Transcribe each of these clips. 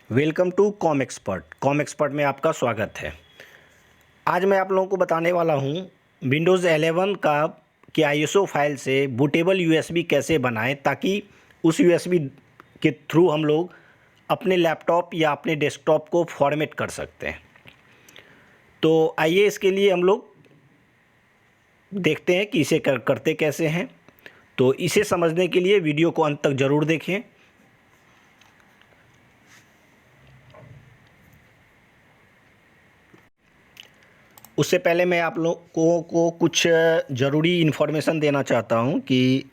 Welcome to com expert में आपका स्वागत है। आज मैं आप लोगों को बताने वाला हूँ विंडोज़ 11 का कि आईएसओ फाइल से बूटेबल यूएसबी कैसे बनाएं ताकि उस यूएसबी के थ्रू हम लोग अपने लैपटॉप या अपने डेस्कटॉप को फॉर्मेट कर सकते हैं। तो आइए इसके लिए हम लोग देखते हैं कि इसे करते कैसे हैं। तो इसे समझने के लिए वीडियो को अंत तक ज़रूर देखें। उससे पहले मैं आप लोगों को कुछ ज़रूरी इन्फॉर्मेशन देना चाहता हूं कि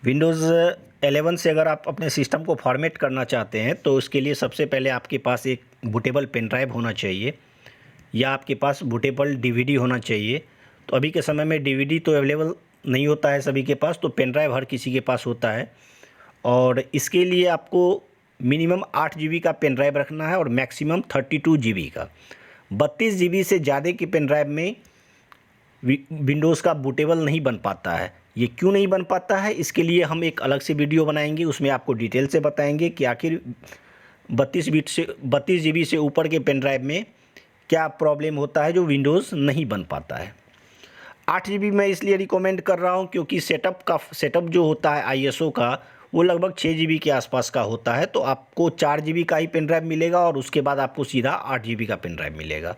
विंडोज़ 11 से अगर आप अपने सिस्टम को फॉर्मेट करना चाहते हैं तो उसके लिए सबसे पहले आपके पास एक बूटेबल पेन ड्राइव होना चाहिए या आपके पास बूटेबल डीवीडी होना चाहिए। तो अभी के समय में डीवीडी तो अवेलेबल नहीं होता है सभी के पास, तो पेन ड्राइव हर किसी के पास होता है। और इसके लिए आपको मिनिमम 8 GB का पेन ड्राइव रखना है और मैक्सिमम 32 GB का। 32 GB से ज़्यादा की पेन ड्राइव में विंडोज़ का बूटेबल नहीं बन पाता है। ये क्यों नहीं बन पाता है, इसके लिए हम एक अलग से वीडियो बनाएंगे, उसमें आपको डिटेल से बताएंगे कि आखिर 32 GB से ऊपर के पेन ड्राइव में क्या प्रॉब्लम होता है जो विंडोज़ नहीं बन पाता है। 8 GB मैं इसलिए रिकमेंड कर रहा हूँ क्योंकि सेटअप जो होता है आईएसओ का वो लगभग 6 GB के आसपास का होता है। तो आपको 4 GB का ही पेन ड्राइव मिलेगा और उसके बाद आपको सीधा 8 GB का पेन ड्राइव मिलेगा।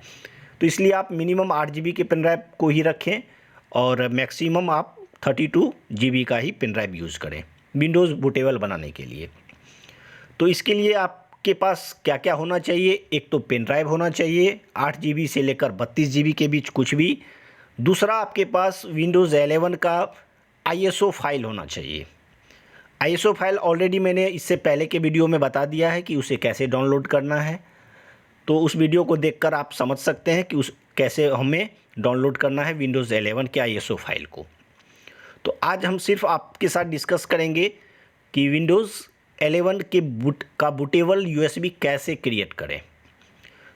तो इसलिए आप मिनिमम 8 GB के पेन ड्राइव को ही रखें और मैक्सिमम आप 32 GB का ही पेन ड्राइव यूज़ करें विंडोज़ बूटेबल बनाने के लिए। तो इसके लिए आपके पास क्या क्या होना चाहिए, एक तो पेन ड्राइव होना चाहिए 8 GB से लेकर 32 GB के बीच कुछ भी। दूसरा आपके पास विंडोज़ 11 का आईएसओ फाइल होना चाहिए। आईएसओ फाइल ऑलरेडी मैंने इससे पहले के वीडियो में बता दिया है कि उसे कैसे डाउनलोड करना है, तो उस वीडियो को देखकर आप समझ सकते हैं कि कैसे हमें डाउनलोड करना है विंडोज़ 11 के आईएसओ फाइल को। तो आज हम सिर्फ आपके साथ डिस्कस करेंगे कि विंडोज़ 11 के बूटेबल यूएसबी कैसे क्रिएट करें।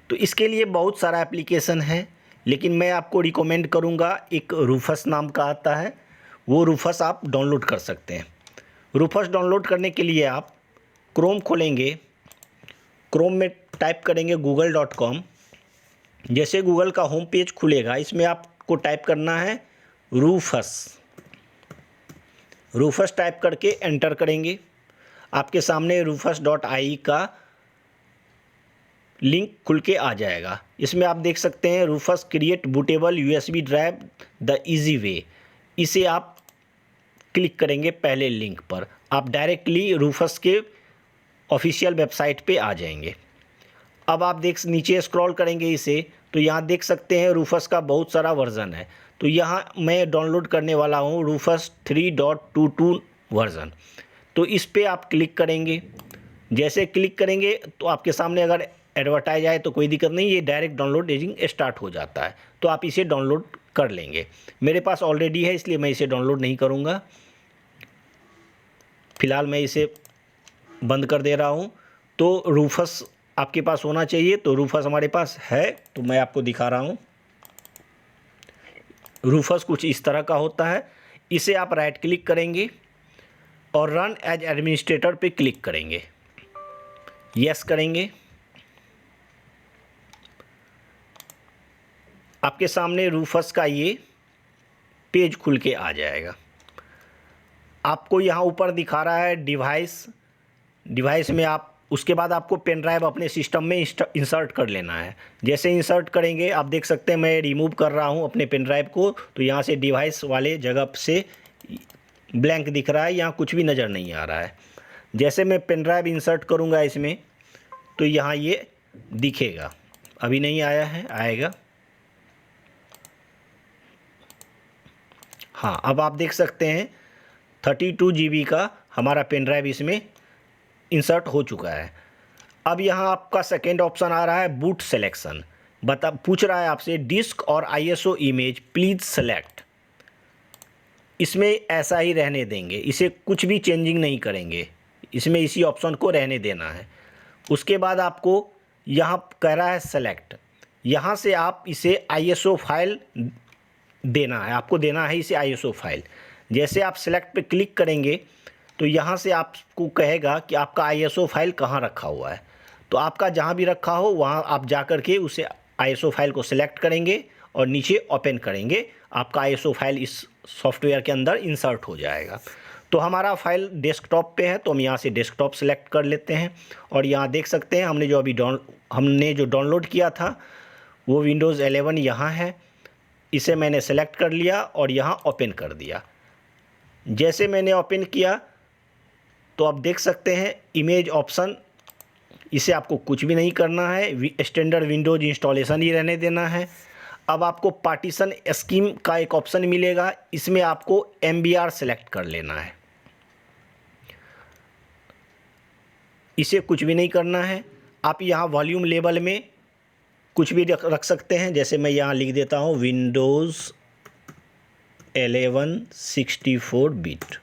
तो इसके लिए बहुत सारा एप्लीकेशन है, लेकिन मैं आपको रिकमेंड करूँगा एक रूफस नाम का आता है, वो रूफस आप डाउनलोड कर सकते हैं। रूफस डाउनलोड करने के लिए आप क्रोम खोलेंगे, क्रोम में टाइप करेंगे google.com। जैसे गूगल का होम पेज खुलेगा इसमें आपको टाइप करना है रूफस टाइप करके एंटर करेंगे। आपके सामने rufus.ie का लिंक खुल के आ जाएगा। इसमें आप देख सकते हैं Rufus create bootable USB drive the easy way. इसे आप क्लिक करेंगे पहले लिंक पर, आप डायरेक्टली रूफस के ऑफिशियल वेबसाइट पे आ जाएंगे। अब आप नीचे स्क्रॉल करेंगे इसे, तो यहाँ देख सकते हैं रूफस का बहुत सारा वर्ज़न है। तो यहाँ मैं डाउनलोड करने वाला हूँ रूफस 3.22 वर्ज़न। तो इस पे आप क्लिक करेंगे। जैसे क्लिक करेंगे तो आपके सामने अगर एडवर्टाइज आए तो कोई दिक्कत नहीं, ये डायरेक्ट डाउनलोडिंग स्टार्ट हो जाता है। तो आप इसे डाउनलोड कर लेंगे। मेरे पास ऑलरेडी है इसलिए मैं इसे डाउनलोड नहीं करूँगा, फ़िलहाल मैं इसे बंद कर दे रहा हूँ। तो रूफस आपके पास होना चाहिए, तो रूफस हमारे पास है, तो मैं आपको दिखा रहा हूँ। रूफस कुछ इस तरह का होता है। इसे आप राइट क्लिक करेंगे और रन एज एडमिनिस्ट्रेटर पे क्लिक करेंगे, यस करेंगे। आपके सामने रूफस का ये पेज खुल के आ जाएगा। आपको यहाँ ऊपर दिखा रहा है डिवाइस में आप उसके बाद आपको पेन ड्राइव अपने सिस्टम में इंसर्ट कर लेना है। जैसे इंसर्ट करेंगे आप देख सकते हैं मैं रिमूव कर रहा हूँ अपने पेन ड्राइव को, तो यहाँ से डिवाइस वाले जगह से ब्लैंक दिख रहा है, यहाँ कुछ भी नज़र नहीं आ रहा है। जैसे मैं पेन ड्राइव इंसर्ट करूँगा इसमें तो यहाँ ये दिखेगा, अभी नहीं आया है, आएगा। हाँ, अब आप देख सकते हैं 32 GB का हमारा पेन ड्राइव इसमें इंसर्ट हो चुका है। अब यहाँ आपका सेकेंड ऑप्शन आ रहा है बूट सिलेक्शन। पूछ रहा है आपसे डिस्क और आईएसओ इमेज प्लीज़ सेलेक्ट। इसमें ऐसा ही रहने देंगे, इसे कुछ भी चेंजिंग नहीं करेंगे, इसमें इसी ऑप्शन को रहने देना है। उसके बाद आपको यहाँ कह रहा है सेलेक्ट, यहाँ से आप इसे आईएसओ फाइल देना है, आपको देना है इसे आईएसओ फाइल। जैसे आप सेलेक्ट पे क्लिक करेंगे तो यहाँ से आपको कहेगा कि आपका आईएसओ फाइल कहाँ रखा हुआ है। तो आपका जहाँ भी रखा हो वहाँ आप जा कर के उसे ISO फाइल को सिलेक्ट करेंगे और नीचे ओपन करेंगे, आपका ISO फाइल इस सॉफ्टवेयर के अंदर इंसर्ट हो जाएगा। तो हमारा फाइल डेस्कटॉप पे है, तो हम यहाँ से डेस्कटॉप सेलेक्ट कर लेते हैं और यहाँ देख सकते हैं हमने जो डाउनलोड किया था वो विंडोज़ 11 यहाँ है। इसे मैंने सेलेक्ट कर लिया और यहाँ ओपन कर दिया। जैसे मैंने ओपन किया तो आप देख सकते हैं इमेज ऑप्शन, इसे आपको कुछ भी नहीं करना है, स्टैंडर्ड विंडोज इंस्टॉलेशन ही रहने देना है। अब आपको पार्टीशन स्कीम का एक ऑप्शन मिलेगा, इसमें आपको MBR सेलेक्ट कर लेना है, इसे कुछ भी नहीं करना है। आप यहाँ वॉल्यूम लेवल में कुछ भी रख सकते हैं, जैसे मैं यहाँ लिख देता हूँ विंडोज़ 11 64 बिट।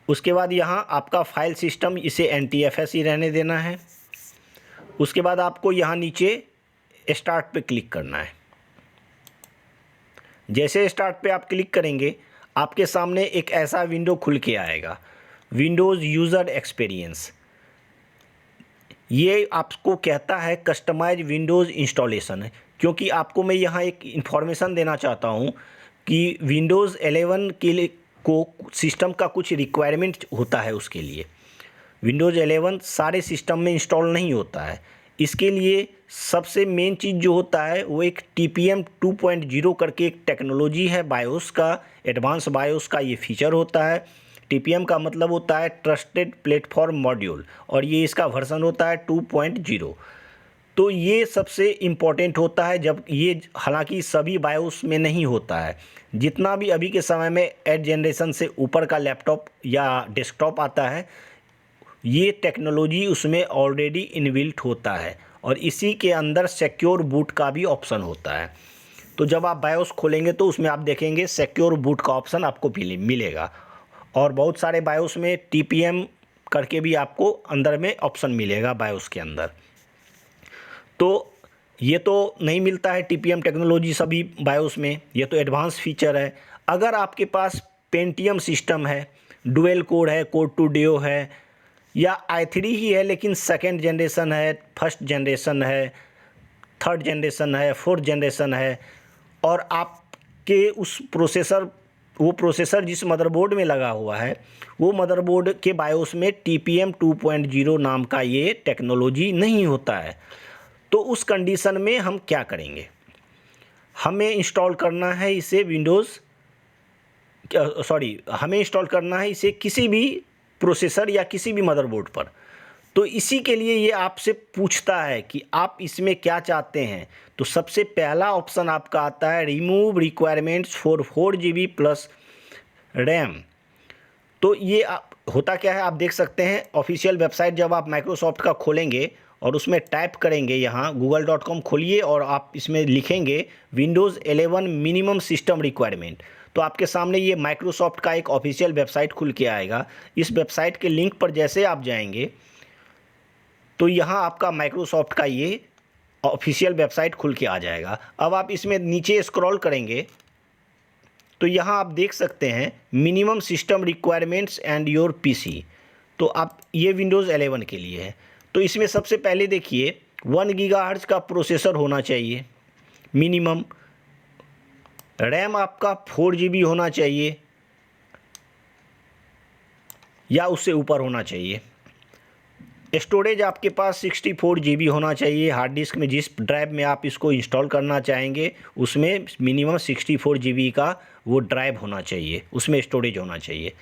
उसके बाद यहाँ आपका फाइल सिस्टम, इसे NTFS ही रहने देना है। उसके बाद आपको यहाँ नीचे स्टार्ट पे क्लिक करना है। जैसे स्टार्ट पे आप क्लिक करेंगे आपके सामने एक ऐसा विंडो खुल के आएगा, विंडोज़ यूज़र एक्सपीरियंस। ये आपको कहता है कस्टमाइज विंडोज़ इंस्टॉलेशन है, क्योंकि आपको मैं यहाँ एक इन्फॉर्मेशन देना चाहता हूँ कि विंडोज़ 11 के लिए को सिस्टम का कुछ रिक्वायरमेंट होता है। उसके लिए विंडोज़ 11 सारे सिस्टम में इंस्टॉल नहीं होता है। इसके लिए सबसे मेन चीज़ जो होता है वो एक TPM 2.0 करके एक टेक्नोलॉजी है बायोस का, एडवांस बायोस का ये फीचर होता है। TPM का मतलब होता है ट्रस्टेड प्लेटफॉर्म मॉड्यूल, और ये इसका वर्जन होता है 2.0। तो ये सबसे इम्पॉर्टेंट होता है, जब ये हालांकि सभी बायोस में नहीं होता है। जितना भी अभी के समय में 8 जनरेशन से ऊपर का लैपटॉप या डेस्कटॉप आता है, ये टेक्नोलॉजी उसमें ऑलरेडी इनबिल्ट होता है, और इसी के अंदर सिक्योर बूट का भी ऑप्शन होता है। तो जब आप बायोस खोलेंगे तो उसमें आप देखेंगे सिक्योर बूट का ऑप्शन आपको मिलेगा, और बहुत सारे बायोस में TPM करके भी आपको अंदर में ऑप्शन मिलेगा बायोस के अंदर। तो ये तो नहीं मिलता है TPM टेक्नोलॉजी सभी बायोस में, ये तो एडवांस फीचर है। अगर आपके पास पेंटियम सिस्टम है, डुअल कोर है, कोर 2 डियो है, या i3 ही है लेकिन 2nd जनरेशन है, 1st जनरेशन है, 3rd जनरेशन है, 4th जनरेशन है, और आपके वो प्रोसेसर जिस मदरबोर्ड में लगा हुआ है वो मदरबोर्ड के बायोस में TPM 2.0 नाम का ये टेक्नोलॉजी नहीं होता है। तो उस कंडीशन में हम क्या करेंगे, हमें इंस्टॉल करना है इसे हमें इंस्टॉल करना है इसे किसी भी प्रोसेसर या किसी भी मदरबोर्ड पर। तो इसी के लिए ये आपसे पूछता है कि आप इसमें क्या चाहते हैं। तो सबसे पहला ऑप्शन आपका आता है remove requirements for 4GB plus RAM. तो ये होता क्या है, आप देख सकते हैं ऑफिशियल वेबसाइट जब आप माइक्रोसॉफ्ट का खोलेंगे और उसमें टाइप करेंगे, यहाँ google.com खोलिए और आप इसमें लिखेंगे विंडोज़ 11 मिनिमम सिस्टम रिक्वायरमेंट, तो आपके सामने ये माइक्रोसॉफ्ट का एक ऑफिशियल वेबसाइट खुल के आएगा। इस वेबसाइट के लिंक पर जैसे आप जाएंगे तो यहाँ आपका माइक्रोसॉफ्ट का ये ऑफिशियल वेबसाइट खुल के आ जाएगा। अब आप इसमें नीचे स्क्रॉल करेंगे तो यहाँ आप देख सकते हैं minimum system requirements and your PC। तो आप ये विंडोज़ 11 के लिए है। तो इसमें सबसे पहले देखिए 1 गीगाहर्ट्ज़ का प्रोसेसर होना चाहिए मिनिमम, रैम आपका 4GB होना चाहिए या उससे ऊपर होना चाहिए, स्टोरेज आपके पास 64GB होना चाहिए। हार्ड डिस्क में जिस ड्राइव में आप इसको इंस्टॉल करना चाहेंगे उसमें मिनिमम 64GB का वो ड्राइव होना चाहिए, उसमें स्टोरेज होना चाहिए।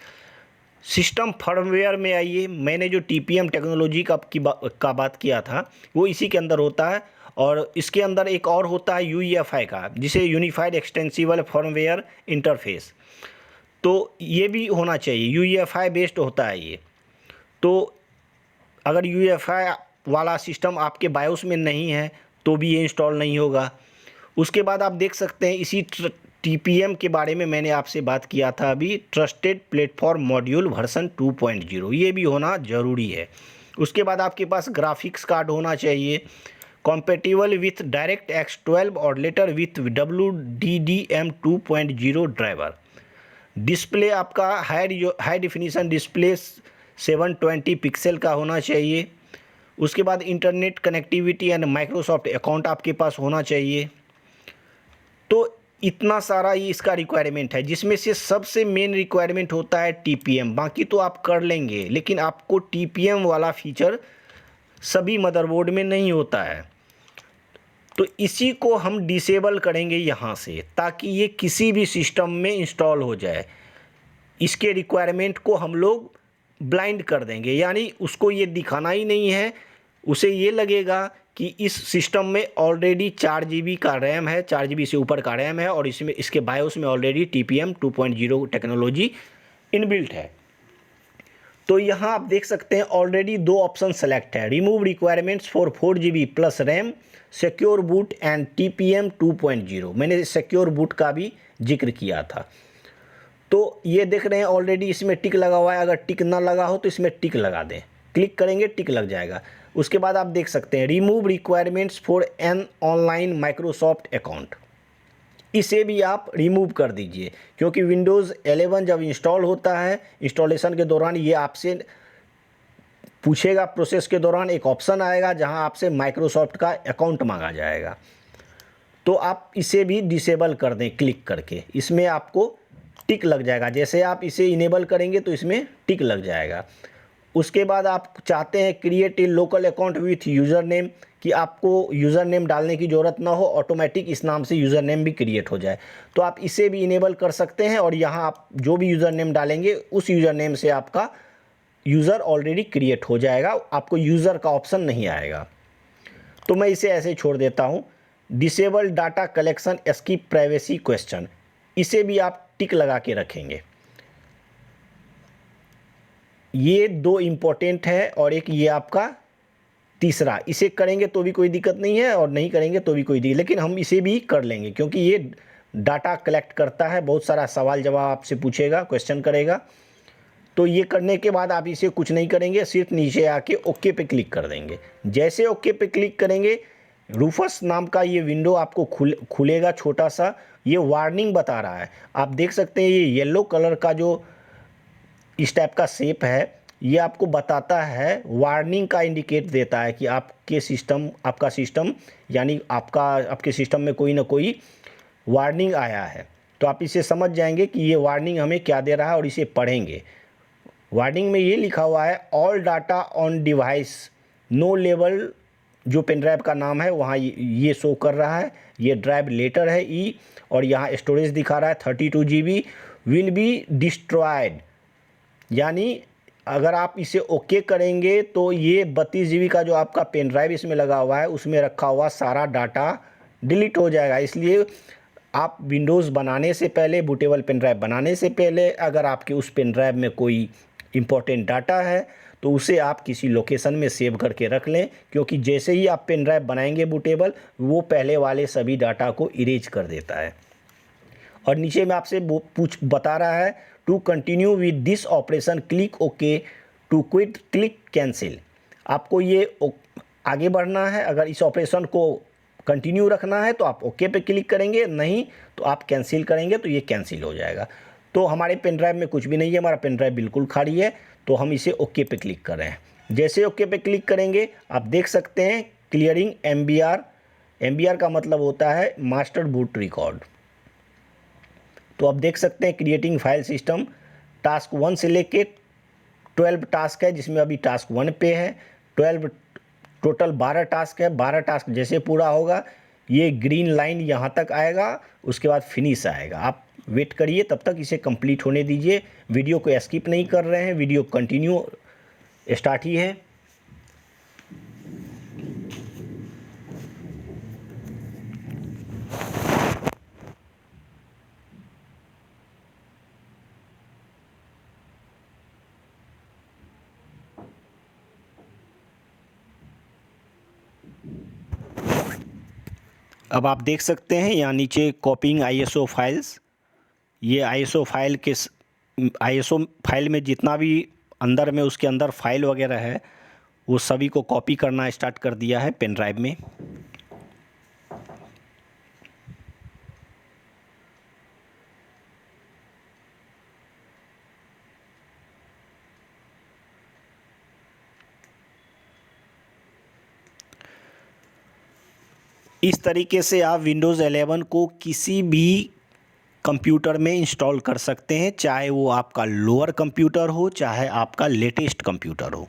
सिस्टम फर्मवेयर में आइए, मैंने जो TPM टेक्नोलॉजी का बात किया था वो इसी के अंदर होता है, और इसके अंदर एक और होता है UEFI का, जिसे यूनिफाइड एक्सटेंसिबल फर्मवेयर इंटरफेस। तो ये भी होना चाहिए, UEFI बेस्ड होता है ये। तो अगर UEFI वाला सिस्टम आपके बायोस में नहीं है तो भी ये इंस्टॉल नहीं होगा। उसके बाद आप देख सकते हैं इसी TPM के बारे में मैंने आपसे बात किया था अभी, ट्रस्टेड प्लेटफॉर्म मॉड्यूल वर्जन 2.0, ये भी होना ज़रूरी है। उसके बाद आपके पास ग्राफिक्स कार्ड होना चाहिए, कॉम्पेटिबल विथ डायरेक्ट X12 और later with WDDM 2.0 driver. Display आपका हाई डिफिनीशन डिस्प्ले 720 पिक्सल का होना चाहिए। उसके बाद internet connectivity and Microsoft account आपके पास होना चाहिए। तो इतना सारा ये इसका रिक्वायरमेंट है, जिसमें से सबसे मेन रिक्वायरमेंट होता है टीपीएम। बाकी तो आप कर लेंगे, लेकिन आपको टीपीएम वाला फीचर सभी मदरबोर्ड में नहीं होता है। तो इसी को हम डिसेबल करेंगे यहाँ से, ताकि ये किसी भी सिस्टम में इंस्टॉल हो जाए। इसके रिक्वायरमेंट को हम लोग ब्लाइंड कर देंगे, यानी उसको ये दिखाना ही नहीं है। उसे ये लगेगा कि इस सिस्टम में ऑलरेडी 4 GB का रैम है, 4 GB से ऊपर का रैम है, और इसमें इसके बायोस में ऑलरेडी TPM 2.0 टेक्नोलॉजी इनबिल्ट है। तो यहाँ आप देख सकते हैं ऑलरेडी 2 ऑप्शन सेलेक्ट है, remove requirements for 4 GB plus RAM, secure boot and TPM 2.0। मैंने सिक्योर बूट का भी जिक्र किया था। तो ये देख रहे हैं ऑलरेडी इसमें टिक लगा हुआ है। अगर टिक ना लगा हो तो इसमें टिक लगा दें, क्लिक करेंगे टिक लग जाएगा। उसके बाद आप देख सकते हैं remove requirements for an online Microsoft account, इसे भी आप रिमूव कर दीजिए, क्योंकि विंडोज़ 11 जब इंस्टॉल होता है, इंस्टॉलेशन के दौरान ये आपसे पूछेगा, प्रोसेस के दौरान एक ऑप्शन आएगा जहां आपसे माइक्रोसॉफ्ट का अकाउंट मांगा जाएगा। तो आप इसे भी डिसेबल कर दें क्लिक करके, इसमें आपको टिक लग जाएगा। जैसे आप इसे इनेबल करेंगे तो इसमें टिक लग जाएगा। उसके बाद आप चाहते हैं create a local account with user name, कि आपको यूज़र नेम डालने की ज़रूरत ना हो, ऑटोमेटिक इस नाम से यूज़र नेम भी क्रिएट हो जाए, तो आप इसे भी इनेबल कर सकते हैं। और यहाँ आप जो भी यूज़र नेम डालेंगे उस यूज़र नेम से आपका यूज़र ऑलरेडी क्रिएट हो जाएगा, आपको यूज़र का ऑप्शन नहीं आएगा। तो मैं इसे ऐसे छोड़ देता हूँ। Disable data collection skip privacy question, इसे भी आप टिक लगा के रखेंगे। ये 2 इम्पोर्टेंट है, और एक ये आपका तीसरा। इसे करेंगे तो भी कोई दिक्कत नहीं है, और नहीं करेंगे तो भी कोई दिक्कत, लेकिन हम इसे भी कर लेंगे, क्योंकि ये डाटा कलेक्ट करता है, बहुत सारा सवाल जवाब आपसे पूछेगा, क्वेश्चन करेगा। तो ये करने के बाद आप इसे कुछ नहीं करेंगे, सिर्फ नीचे आके ओके पे क्लिक कर देंगे। जैसे ओके पे क्लिक करेंगे, रूफस नाम का ये विंडो आपको खुलेगा छोटा सा। ये वार्निंग बता रहा है, आप देख सकते हैं ये येलो कलर का जो इस टाइप का शेप है, ये आपको बताता है, वार्निंग का इंडिकेट देता है कि आपका सिस्टम यानी आपके सिस्टम में कोई ना कोई वार्निंग आया है। तो आप इसे समझ जाएंगे कि ये वार्निंग हमें क्या दे रहा है, और इसे पढ़ेंगे। वार्निंग में ये लिखा हुआ है all data on device no लेवल, जो पेन ड्राइव का नाम है वहाँ ये शो कर रहा है। ये ड्राइव लेटर है ई, और यहाँ स्टोरेज दिखा रहा है 32 GB विल बी डिस्ट्रॉयड, यानी अगर आप इसे ओके करेंगे तो ये 32 GB का जो आपका पेन ड्राइव इसमें लगा हुआ है, उसमें रखा हुआ सारा डाटा डिलीट हो जाएगा। इसलिए आप विंडोज़ बनाने से पहले, बूटेबल पेन ड्राइव बनाने से पहले, अगर आपके उस पेन ड्राइव में कोई इम्पोर्टेंट डाटा है तो उसे आप किसी लोकेशन में सेव करके रख लें, क्योंकि जैसे ही आप पेन ड्राइव बनाएंगे बूटेबल, वो पहले वाले सभी डाटा को इरेज कर देता है। और नीचे में आपसे बता रहा है to continue with this operation click okay, to quit click cancel. आपको ये आगे बढ़ना है, अगर इस ऑपरेशन को कंटिन्यू रखना है तो आप ओके पे क्लिक करेंगे, नहीं तो आप कैंसिल करेंगे तो ये कैंसिल हो जाएगा। तो हमारे पेन ड्राइव में कुछ भी नहीं है, हमारा पेन ड्राइव बिल्कुल खाली है, तो हम इसे ओके पे क्लिक कर रहे हैं। जैसे ओके पे क्लिक करेंगे आप देख सकते हैं क्लियरिंग MBR। MBR का मतलब होता है मास्टर बूट रिकॉर्ड। तो आप देख सकते हैं क्रिएटिंग फाइल सिस्टम, टास्क 1 से लेके 12 टास्क है, जिसमें अभी टास्क 1 पे है। 12 टोटल 12 टास्क है। 12 टास्क जैसे पूरा होगा ये ग्रीन लाइन यहाँ तक आएगा, उसके बाद फिनिश आएगा। आप वेट करिए, तब तक इसे कंप्लीट होने दीजिए। वीडियो को स्किप नहीं कर रहे हैं, वीडियो कंटिन्यू स्टार्ट ही है। अब आप देख सकते हैं यहाँ नीचे कॉपिंग ISO फाइल्स। ये ISO फाइल में जितना भी अंदर में उसके अंदर फाइल वगैरह है वो सभी को कॉपी करना स्टार्ट कर दिया है पेन ड्राइव में। इस तरीके से आप विंडोज़ 11 को किसी भी कंप्यूटर में इंस्टॉल कर सकते हैं, चाहे वो आपका लोअर कंप्यूटर हो, चाहे आपका लेटेस्ट कंप्यूटर हो।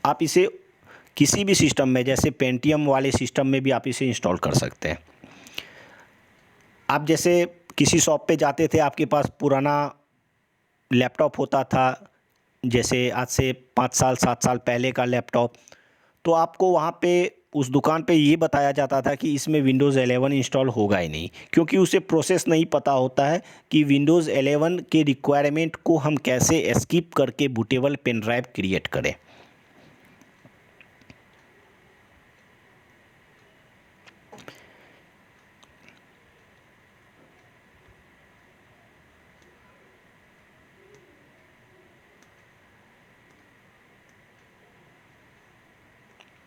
आप इसे किसी भी सिस्टम में, जैसे पेंटियम वाले सिस्टम में भी आप इसे इंस्टॉल कर सकते हैं। आप जैसे किसी शॉप पे जाते थे, आपके पास पुराना लैपटॉप होता था, जैसे आज से 5 साल 7 साल पहले का लैपटॉप, तो आपको वहाँ पे उस दुकान पे ये बताया जाता था कि इसमें विंडोज़ 11 इंस्टॉल होगा ही नहीं, क्योंकि उसे प्रोसेस नहीं पता होता है कि विंडोज़ 11 के रिक्वायरमेंट को हम कैसे स्किप करके बूटेबल पेन ड्राइव क्रिएट करें।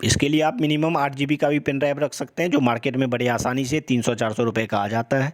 इसके लिए आप मिनिमम 8 GB का भी पेन ड्राइव रख सकते हैं, जो मार्केट में बड़े आसानी से 300-400 रुपये का आ जाता है।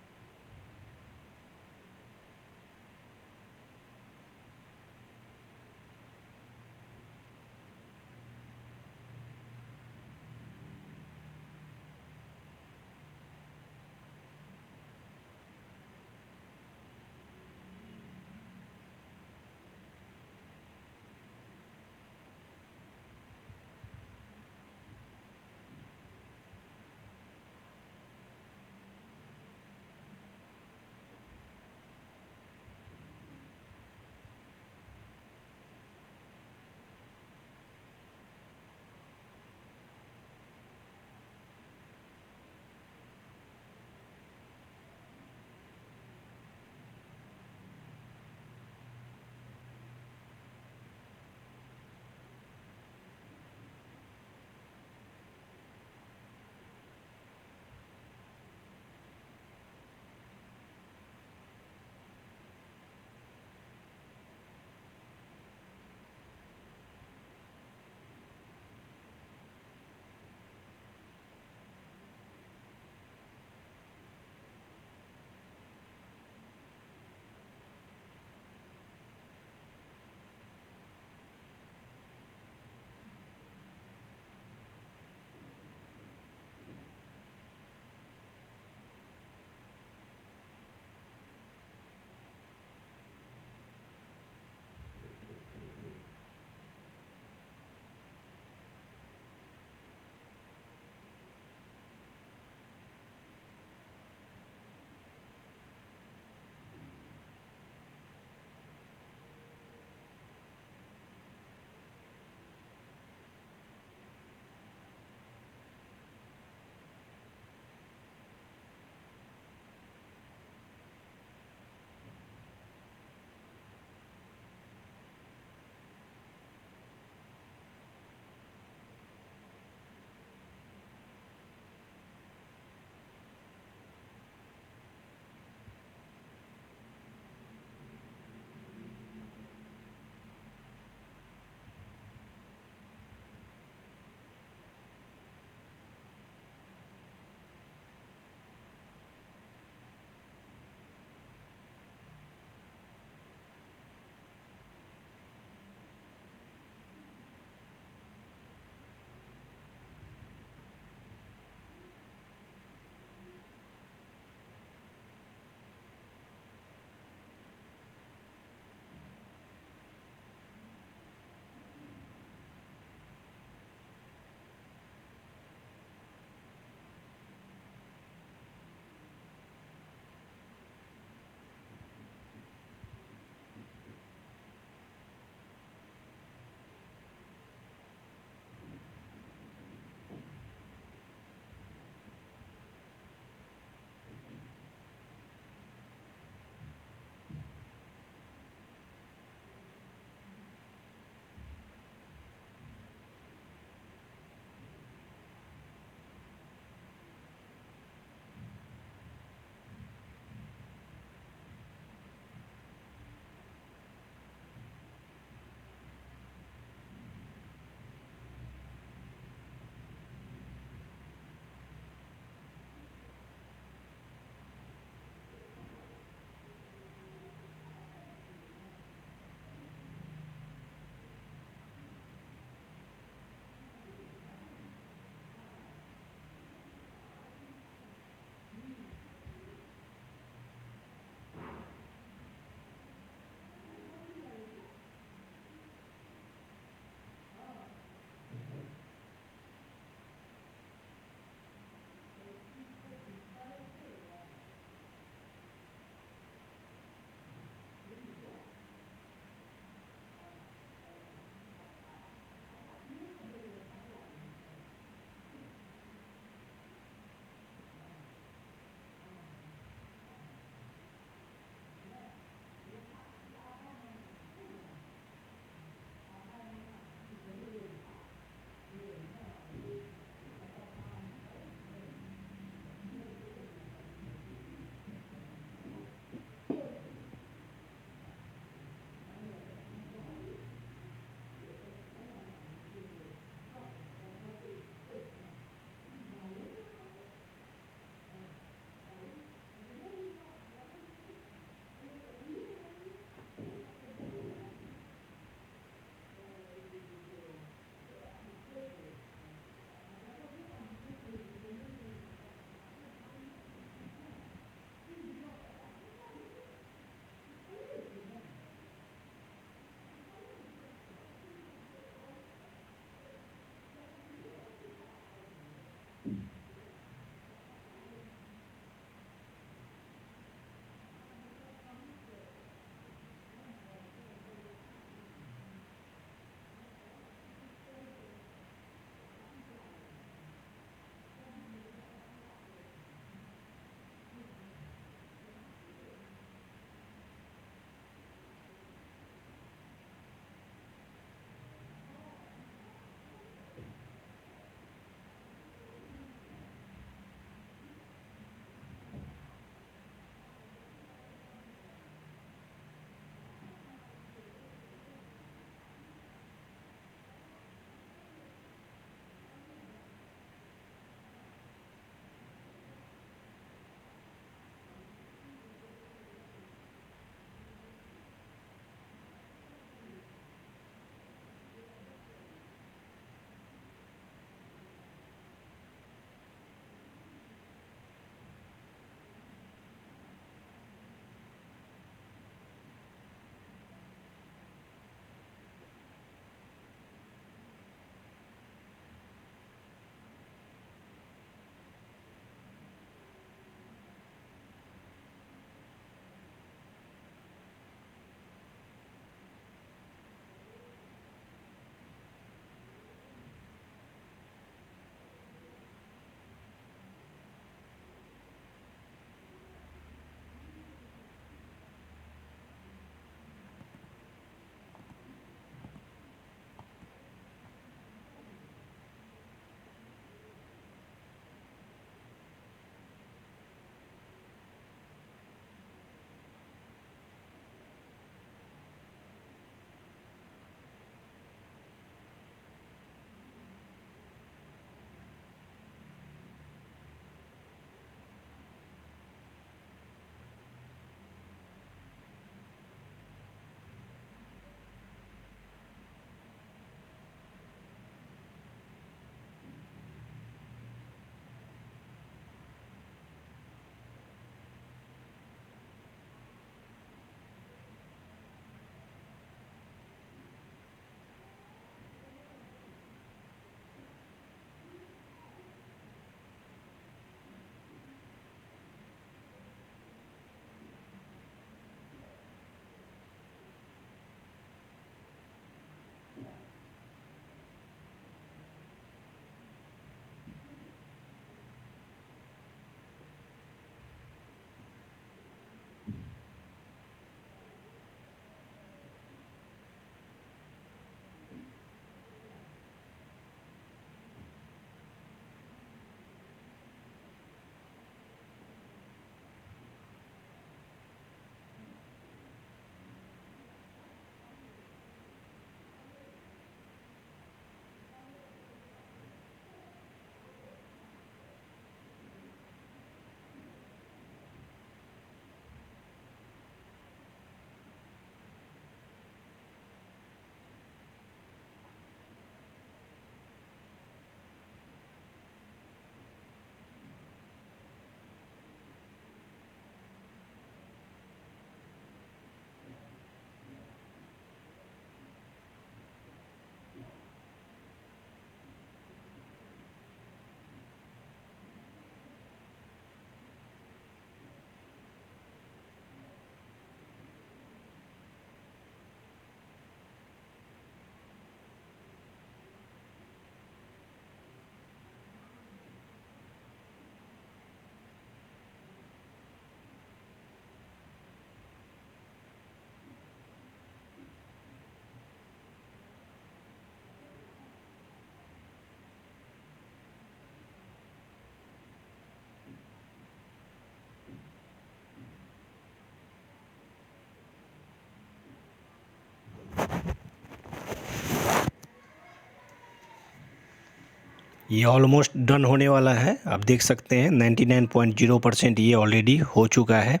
ये ऑलमोस्ट डन होने वाला है। आप देख सकते हैं 99.0% ये ऑलरेडी हो चुका है।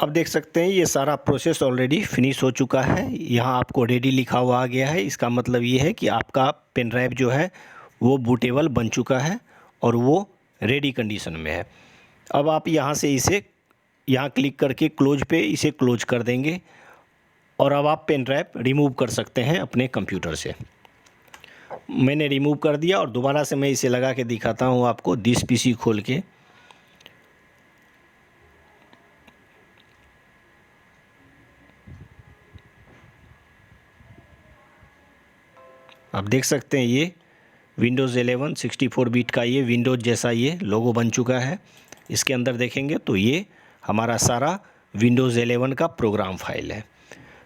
अब देख सकते हैं ये सारा प्रोसेस ऑलरेडी फिनिश हो चुका है। यहाँ आपको रेडी लिखा हुआ आ गया है। इसका मतलब ये है कि आपका पेन ड्राइव जो है वो बूटेबल बन चुका है और वो रेडी कंडीशन में है। अब आप यहाँ से इसे यहाँ क्लिक करके क्लोज पे इसे क्लोज कर देंगे और अब आप पेन ड्राइव रिमूव कर सकते हैं अपने कंप्यूटर से। मैंने रिमूव कर दिया और दोबारा से मैं इसे लगा के दिखाता हूँ आपको दिस पीसी खोल के। आप देख सकते हैं ये विंडोज़ 11 64 बिट का ये विंडोज़ जैसा ये लोगो बन चुका है। इसके अंदर देखेंगे तो ये हमारा सारा विंडोज़ 11 का प्रोग्राम फाइल है।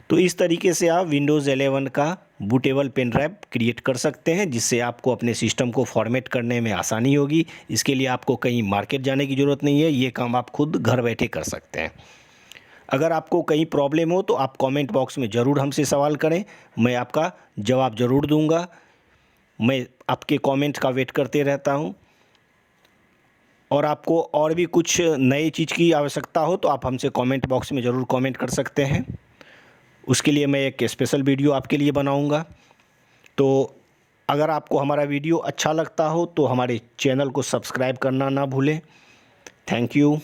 तो इस तरीके से आप विंडोज़ 11 का बूटेबल पेन ड्राइव क्रिएट कर सकते हैं, जिससे आपको अपने सिस्टम को फॉर्मेट करने में आसानी होगी। इसके लिए आपको कहीं मार्केट जाने की ज़रूरत नहीं है, ये काम आप खुद घर बैठे कर सकते हैं। अगर आपको कहीं प्रॉब्लम हो तो आप कमेंट बॉक्स में ज़रूर हमसे सवाल करें, मैं आपका जवाब ज़रूर दूंगा। मैं आपके कमेंट का वेट करते रहता हूं। और आपको और भी कुछ नई चीज़ की आवश्यकता हो तो आप हमसे कमेंट बॉक्स में ज़रूर कमेंट कर सकते हैं। उसके लिए मैं एक स्पेशल वीडियो आपके लिए बनाऊंगा। तो अगर आपको हमारा वीडियो अच्छा लगता हो तो हमारे चैनल को सब्सक्राइब करना ना भूलें। Thank you.